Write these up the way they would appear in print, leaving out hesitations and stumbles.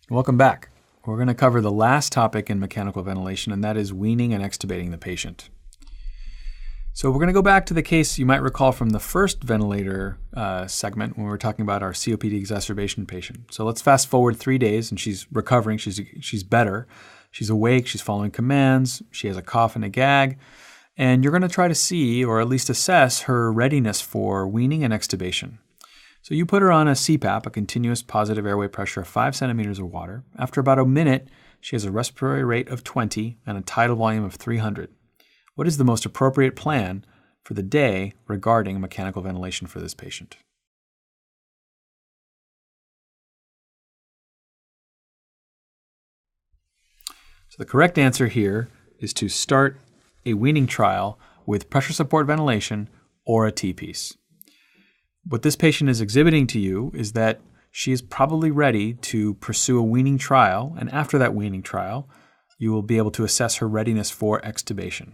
Welcome back. We're going to cover the last topic in mechanical ventilation, and that is weaning and extubating the patient. So we're going to go back to the case you might recall from the first ventilator segment when we were talking about our COPD exacerbation patient. So let's fast forward 3 days, and she's recovering. She's better. She's awake. She's following commands. She has a cough and a gag. And you're going to try to see, or at least assess, her readiness for weaning and extubation. So you put her on a CPAP, a continuous positive airway pressure of 5 centimeters of water. After about a minute, she has a respiratory rate of 20 and a tidal volume of 300. What is the most appropriate plan for the day regarding mechanical ventilation for this patient? So the correct answer here is to start a weaning trial with pressure support ventilation or a T-piece. What this patient is exhibiting to you is that she is probably ready to pursue a weaning trial, and after that weaning trial, you will be able to assess her readiness for extubation.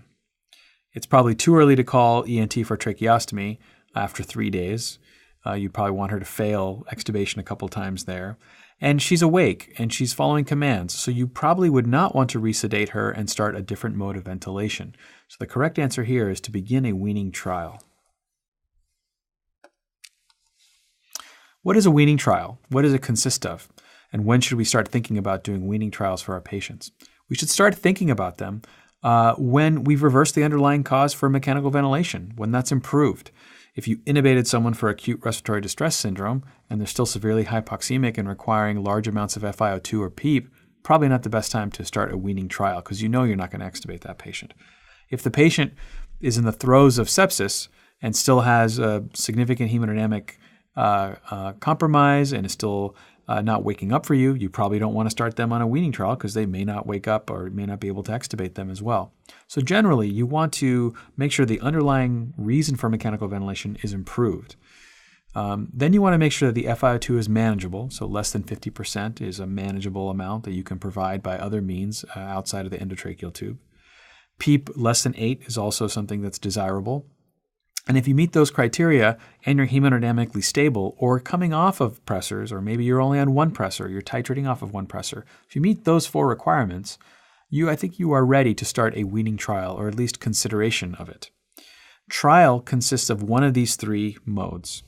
It's probably too early to call ENT for tracheostomy after 3 days. You'd probably want her to fail extubation a couple times there. And she's awake and she's following commands, so you probably would not want to resedate her and start a different mode of ventilation. So the correct answer here is to begin a weaning trial. What is a weaning trial? What does it consist of? And when should we start thinking about doing weaning trials for our patients? We should start thinking about them when we've reversed the underlying cause for mechanical ventilation, when that's improved. If you intubated someone for acute respiratory distress syndrome and they're still severely hypoxemic and requiring large amounts of FiO2 or PEEP, probably not the best time to start a weaning trial because you know you're not going to extubate that patient. If the patient is in the throes of sepsis and still has a significant hemodynamic compromise and is still not waking up for you, you probably don't want to start them on a weaning trial because they may not wake up or may not be able to extubate them as well. So generally, you want to make sure the underlying reason for mechanical ventilation is improved. Then you want to make sure that the FiO2 is manageable, so less than 50% is a manageable amount that you can provide by other means outside of the endotracheal tube. PEEP less than 8 is also something that's desirable. And if you meet those criteria and you're hemodynamically stable or coming off of pressors, or maybe you're only on one pressor, you're titrating off of one pressor, if you meet those 4 requirements, I think you are ready to start a weaning trial, or at least consideration of it. Trial consists of one of these 3 modes.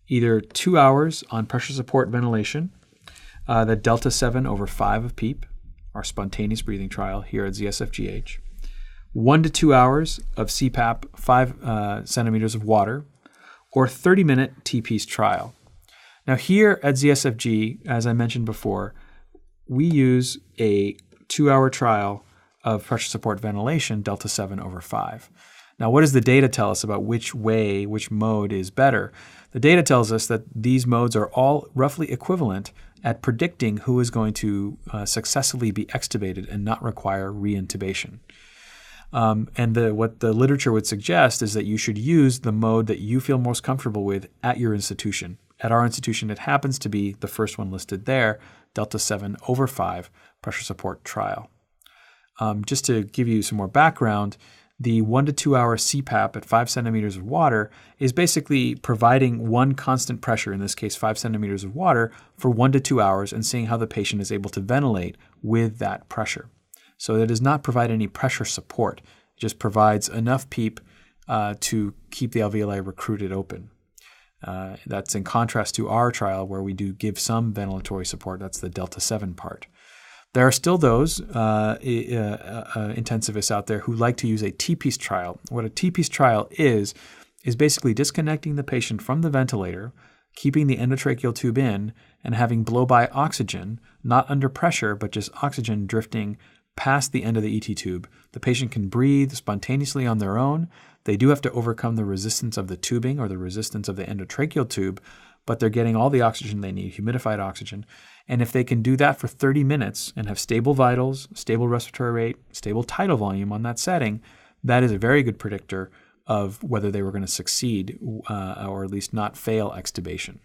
Either 2 hours on pressure support ventilation, the delta 7 over 5 of PEEP, our spontaneous breathing trial here at ZSFGH, 1 to 2 hours of CPAP, 5 centimeters of water, or 30-minute T-piece trial. Now here at ZSFG, as I mentioned before, we use a 2-hour trial of pressure support ventilation, delta 7 over 5. Now what does the data tell us about which mode is better? The data tells us that these modes are all roughly equivalent at predicting who is going to successfully be extubated and not require reintubation. What the literature would suggest is that you should use the mode that you feel most comfortable with at your institution. At our institution, it happens to be the first one listed there, delta 7 over 5 pressure support trial. Just to give you some more background, the 1 to 2 hour CPAP at 5 centimeters of water is basically providing one constant pressure, in this case 5 centimeters of water, for 1 to 2 hours and seeing how the patient is able to ventilate with that pressure. So it does not provide any pressure support. It just provides enough PEEP to keep the alveoli recruited open. That's in contrast to our trial where we do give some ventilatory support. That's the delta 7 part. There are still those intensivists out there who like to use a T-piece trial. What a T-piece trial is basically disconnecting the patient from the ventilator, keeping the endotracheal tube in, and having blow-by oxygen, not under pressure, but just oxygen drifting past the end of the ET tube. The patient can breathe spontaneously on their own. They do have to overcome the resistance of the tubing or the resistance of the endotracheal tube, but they're getting all the oxygen they need, humidified oxygen. And if they can do that for 30 minutes and have stable vitals, stable respiratory rate, stable tidal volume on that setting, that is a very good predictor of whether they were going to succeed or at least not fail extubation.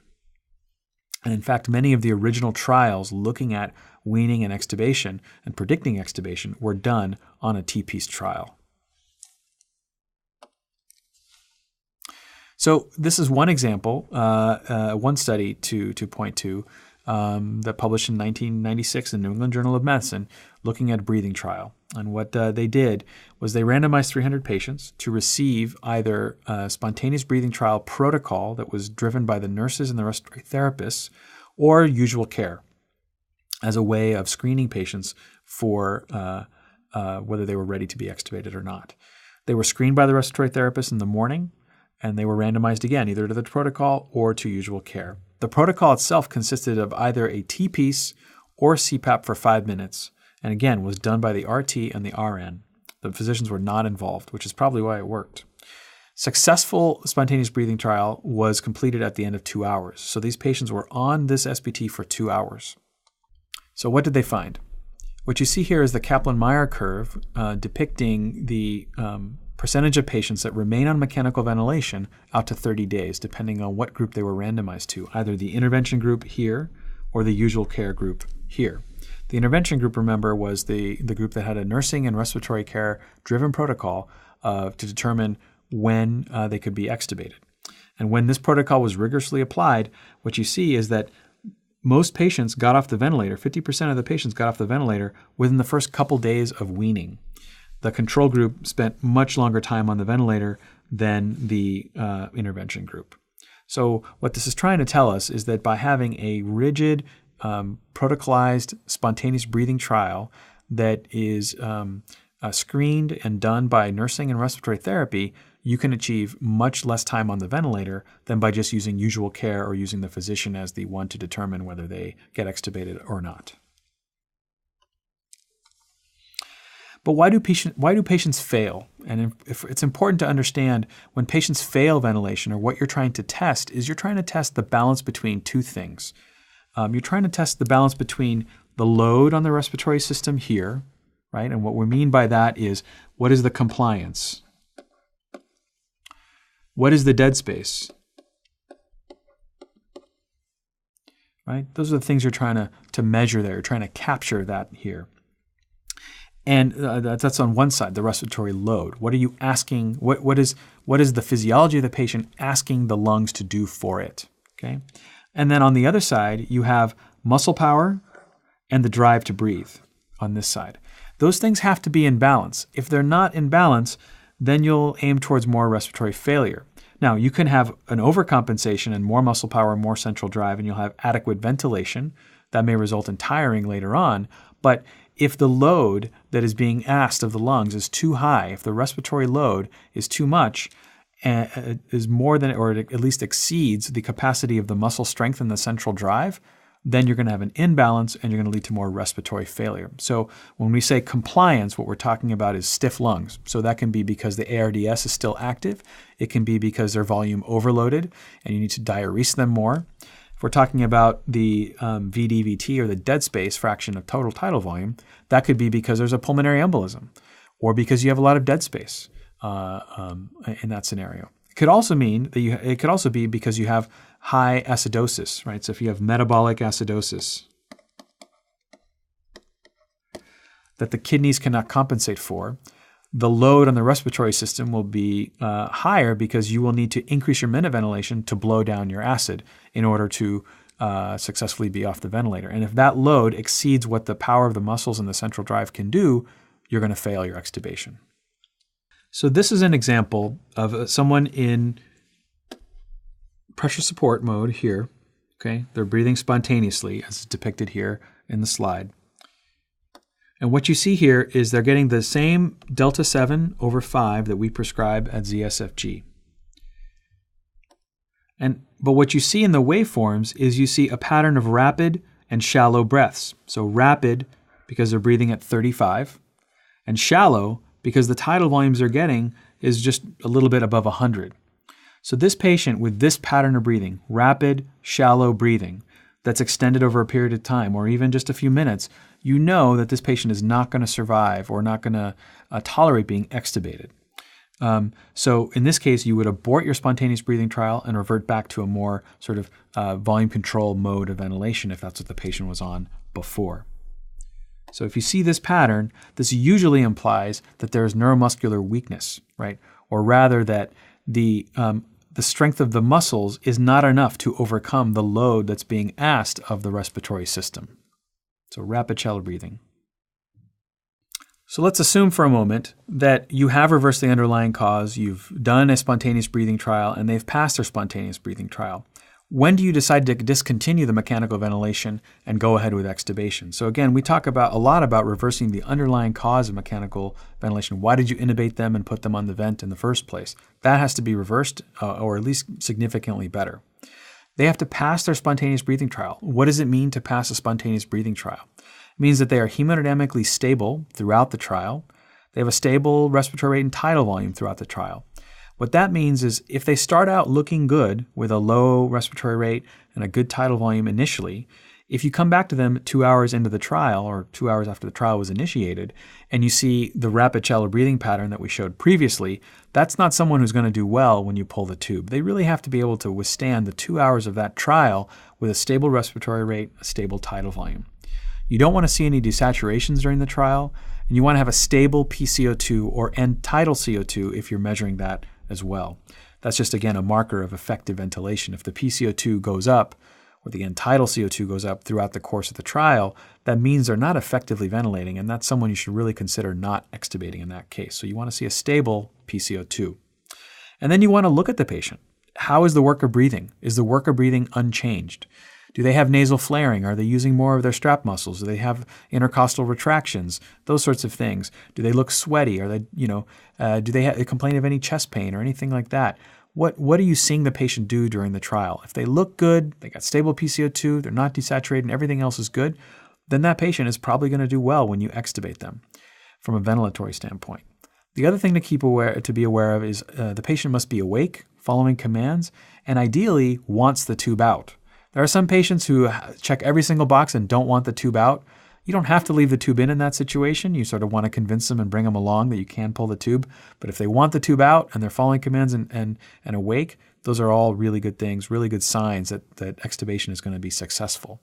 And in fact, many of the original trials looking at weaning and extubation and predicting extubation were done on a T-piece trial. So this is one example, one study to point to that published in 1996 in the New England Journal of Medicine looking at a breathing trial. And what they did was they randomized 300 patients to receive either a spontaneous breathing trial protocol that was driven by the nurses and the respiratory therapists or usual care as a way of screening patients for whether they were ready to be extubated or not. They were screened by the respiratory therapist in the morning, and they were randomized again either to the protocol or to usual care. The protocol itself consisted of either a T-piece or CPAP for 5 minutes, and again was done by the RT and the RN. The physicians were not involved, which is probably why it worked. Successful spontaneous breathing trial was completed at the end of 2 hours. So these patients were on this SBT for 2 hours. So what did they find? What you see here is the Kaplan-Meier curve depicting the percentage of patients that remain on mechanical ventilation out to 30 days, depending on what group they were randomized to, either the intervention group here or the usual care group here. The intervention group, remember, was the group that had a nursing and respiratory care driven protocol to determine when they could be extubated. And when this protocol was rigorously applied, what you see is that most patients got off the ventilator, 50% of the patients got off the ventilator within the first couple days of weaning. The control group spent much longer time on the ventilator than the intervention group. So what this is trying to tell us is that by having a rigid, protocolized, spontaneous breathing trial that is screened and done by nursing and respiratory therapy, you can achieve much less time on the ventilator than by just using usual care or using the physician as the one to determine whether they get extubated or not. But why do patients fail? And it's important to understand when patients fail ventilation, or what you're trying to test is you're trying to test the balance between two things. You're trying to test the balance between the load on the respiratory system here, right? And what we mean by that is, what is the compliance? What is the dead space? Right? Those are the things you're trying to measure there. You're trying to capture that here. And that's on one side, the respiratory load. What are you asking? What is the physiology of the patient asking the lungs to do for it? Okay. And then on the other side, you have muscle power and the drive to breathe on this side. Those things have to be in balance. If they're not in balance, then you'll aim towards more respiratory failure. Now, you can have an overcompensation and more muscle power, more central drive, and you'll have adequate ventilation. That may result in tiring later on. But if the load that is being asked of the lungs is too high, if the respiratory load is too much, is more than, or it at least exceeds the capacity of the muscle strength and the central drive, then you're going to have an imbalance and you're going to lead to more respiratory failure. So when we say compliance, what we're talking about is stiff lungs. So that can be because the ARDS is still active. It can be because they're volume overloaded and you need to diurese them more. If we're talking about the VDVT, or the dead space fraction of total tidal volume, that could be because there's a pulmonary embolism or because you have a lot of dead space in that scenario. It could also mean that it could also be because you have high acidosis, right? So if you have metabolic acidosis that the kidneys cannot compensate for, the load on the respiratory system will be higher because you will need to increase your minute ventilation to blow down your acid in order to successfully be off the ventilator. And if that load exceeds what the power of the muscles and the central drive can do, you're going to fail your extubation. So this is an example of someone in pressure support mode here. Okay, they're breathing spontaneously as depicted here in the slide. And what you see here is they're getting the same delta 7 over 5 that we prescribe at ZSFG. But what you see in the waveforms is you see a pattern of rapid and shallow breaths. So rapid because they're breathing at 35, and shallow because the tidal volumes they're getting is just a little bit above 100. So this patient with this pattern of breathing, rapid, shallow breathing, that's extended over a period of time or even just a few minutes, you know that this patient is not going to survive or not going to tolerate being extubated. So in this case, you would abort your spontaneous breathing trial and revert back to a more sort of volume control mode of ventilation if that's what the patient was on before. So if you see this pattern, this usually implies that there is neuromuscular weakness, right? Or rather that the the strength of the muscles is not enough to overcome the load that's being asked of the respiratory system. So rapid shallow breathing. So let's assume for a moment that you have reversed the underlying cause, you've done a spontaneous breathing trial, and they've passed their spontaneous breathing trial. When do you decide to discontinue the mechanical ventilation and go ahead with extubation? So again, we talk a lot about reversing the underlying cause of mechanical ventilation. Why did you intubate them and put them on the vent in the first place? That has to be reversed or at least significantly better. They have to pass their spontaneous breathing trial. What does it mean to pass a spontaneous breathing trial? It means that they are hemodynamically stable throughout the trial. They have a stable respiratory rate and tidal volume throughout the trial. What that means is if they start out looking good with a low respiratory rate and a good tidal volume initially, if you come back to them 2 hours into the trial or 2 hours after the trial was initiated and you see the rapid shallow breathing pattern that we showed previously, that's not someone who's going to do well when you pull the tube. They really have to be able to withstand the 2 hours of that trial with a stable respiratory rate, a stable tidal volume. You don't want to see any desaturations during the trial, and you want to have a stable PCO2 or end tidal CO2 if you're measuring that as well. That's just, again, a marker of effective ventilation. If the PCO2 goes up or the end tidal CO2 goes up throughout the course of the trial, that means they're not effectively ventilating, and that's someone you should really consider not extubating in that case. So you want to see a stable PCO2. And then you want to look at the patient. How is the work of breathing? Is the work of breathing unchanged? Do they have nasal flaring? Are they using more of their strap muscles? Do they have intercostal retractions? Those sorts of things. Do they look sweaty? Are they, do they complain of any chest pain or anything like that? What are you seeing the patient do during the trial? If they look good, they got stable PCO2, they're not desaturated, and everything else is good, then that patient is probably going to do well when you extubate them from a ventilatory standpoint. The other thing to be aware of is the patient must be awake, following commands, and ideally wants the tube out. There are some patients who check every single box and don't want the tube out. You don't have to leave the tube in that situation. You sort of want to convince them and bring them along that you can pull the tube. But if they want the tube out and they're following commands and awake, those are all really good things, really good signs that extubation is going to be successful.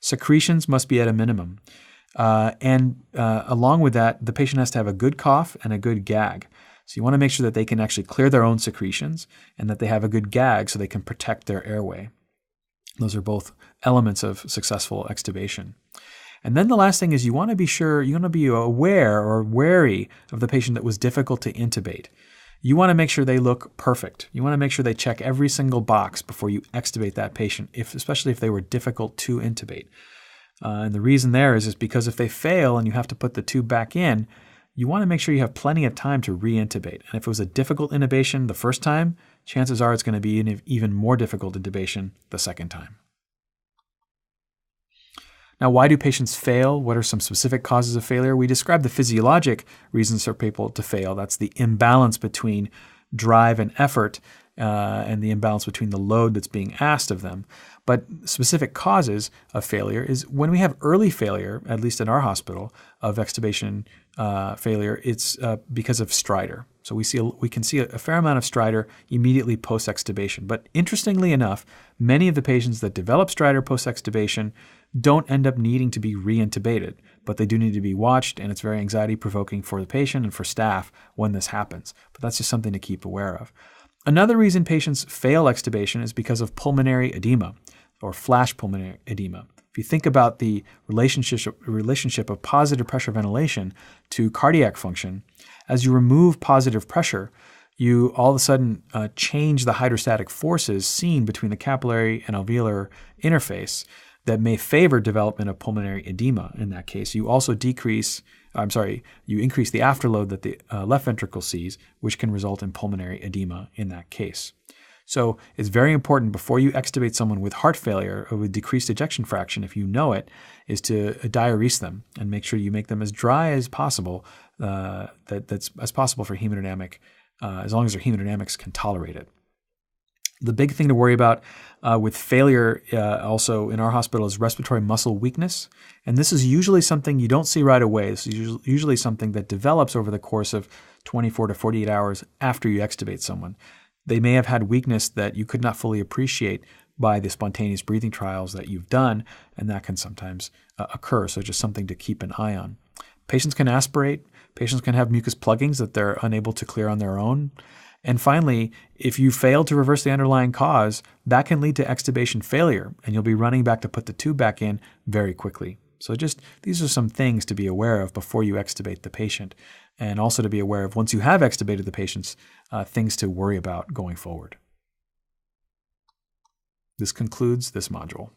Secretions must be at a minimum. Along with that, the patient has to have a good cough and a good gag. So you want to make sure that they can actually clear their own secretions and that they have a good gag so they can protect their airway. Those are both elements of successful extubation. And then the last thing is you want to be aware or wary of the patient that was difficult to intubate. You want to make sure they look perfect. You want to make sure they check every single box before you extubate that patient, especially if they were difficult to intubate. And the reason there is because if they fail and you have to put the tube back in, you want to make sure you have plenty of time to re-intubate. And if it was a difficult intubation the first time, chances are it's going to be an even more difficult intubation the second time. Now, why do patients fail? What are some specific causes of failure? We described the physiologic reasons for people to fail. That's the imbalance between drive and effort and the imbalance between the load that's being asked of them. But specific causes of failure is when we have early failure, at least in our hospital, of extubation failure, it's because of stridor. So we can see a fair amount of stridor immediately post-extubation. But interestingly enough, many of the patients that develop stridor post-extubation don't end up needing to be re-intubated, but they do need to be watched, and it's very anxiety-provoking for the patient and for staff when this happens. But that's just something to keep aware of. Another reason patients fail extubation is because of pulmonary edema or flash pulmonary edema. If you think about the relationship of positive pressure ventilation to cardiac function, as you remove positive pressure, you all of a sudden change the hydrostatic forces seen between the capillary and alveolar interface that may favor development of pulmonary edema in that case. You also you increase the afterload that the left ventricle sees, which can result in pulmonary edema in that case. So it's very important before you extubate someone with heart failure or with decreased ejection fraction, if you know it, is to diurese them and make sure you make them as dry as possible, that's as possible for hemodynamic, as long as their hemodynamics can tolerate it. The big thing to worry about with failure also in our hospital is respiratory muscle weakness. And this is usually something you don't see right away. This is usually something that develops over the course of 24 to 48 hours after you extubate someone. They may have had weakness that you could not fully appreciate by the spontaneous breathing trials that you've done, and that can sometimes occur. So just something to keep an eye on. Patients can aspirate. Patients can have mucus pluggings that they're unable to clear on their own. And finally, if you fail to reverse the underlying cause, that can lead to extubation failure, and you'll be running back to put the tube back in very quickly. So just these are some things to be aware of before you extubate the patient, and also to be aware of once you have extubated the patients, things to worry about going forward. This concludes this module.